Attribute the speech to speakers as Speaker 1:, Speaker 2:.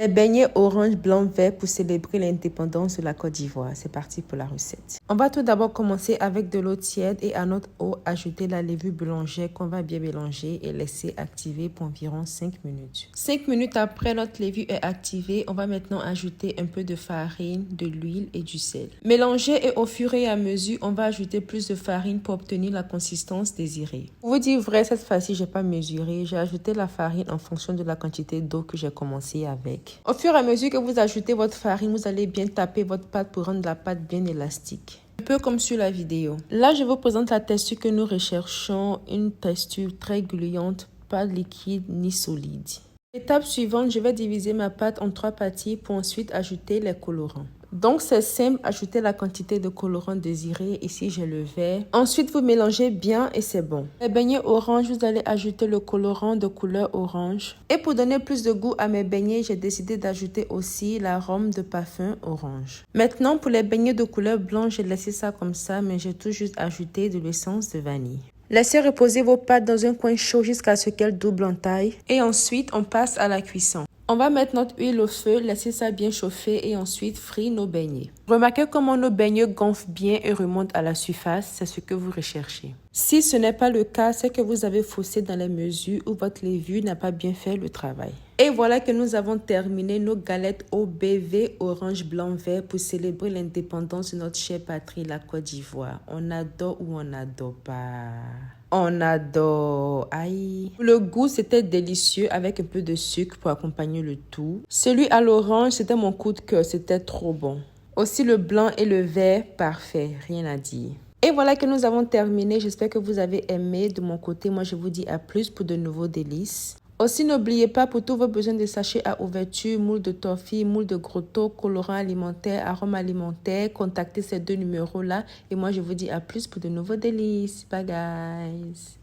Speaker 1: Les beignets orange, blanc, vert pour célébrer l'indépendance de la Côte d'Ivoire. C'est parti pour la recette. On va tout d'abord commencer avec de l'eau tiède et à notre eau, ajouter la levure boulangère qu'on va bien mélanger et laisser activer pour environ 5 minutes. 5 minutes après notre levure est activée, on va maintenant ajouter un peu de farine, de l'huile et du sel. Mélanger et au fur et à mesure, on va ajouter plus de farine pour obtenir la consistance désirée. Pour vous dire vrai, cette fois-ci, j'ai pas mesuré. J'ai ajouté la farine en fonction de la quantité d'eau que j'ai commencé avec. Au fur et à mesure que vous ajoutez votre farine, vous allez bien taper votre pâte pour rendre la pâte bien élastique. Un peu comme sur la vidéo. Là, je vous présente la texture que nous recherchons, une texture très gluante, pas liquide ni solide. Étape suivante, je vais diviser ma pâte en 3 parties pour ensuite ajouter les colorants. Donc c'est simple, ajoutez la quantité de colorant désiré. Ici j'ai le vert. Ensuite vous mélangez bien et c'est bon. Les beignets orange, vous allez ajouter le colorant de couleur orange. Et pour donner plus de goût à mes beignets, j'ai décidé d'ajouter aussi l'arôme de parfum orange. Maintenant pour les beignets de couleur blanche, j'ai laissé ça comme ça, mais j'ai tout juste ajouté de l'essence de vanille. Laissez reposer vos pâtes dans un coin chaud jusqu'à ce qu'elles doublent en taille. Et ensuite, on passe à la cuisson. On va mettre notre huile au feu, laisser ça bien chauffer et ensuite frire nos beignets. Remarquez comment nos beignets gonflent bien et remontent à la surface, c'est ce que vous recherchez. Si ce n'est pas le cas, c'est que vous avez faussé dans les mesures ou votre levure n'a pas bien fait le travail. Et voilà que nous avons terminé nos galettes OBV orange blanc vert pour célébrer l'indépendance de notre chère patrie, la Côte d'Ivoire. On adore ou on n'adore pas. On adore. Aïe. Le goût, c'était délicieux avec un peu de sucre pour accompagner le tout. Celui à l'orange, c'était mon coup de cœur. C'était trop bon. Aussi le blanc et le vert, parfait. Rien à dire. Et voilà que nous avons terminé. J'espère que vous avez aimé. De mon côté, moi, je vous dis à plus pour de nouveaux délices. Aussi, n'oubliez pas, pour tous vos besoins de sachets à ouverture, moule de torfille, moule de grotto, colorant alimentaire, arôme alimentaire, contactez ces 2 numéros-là. Et moi, je vous dis à plus pour de nouveaux délices. Bye, guys.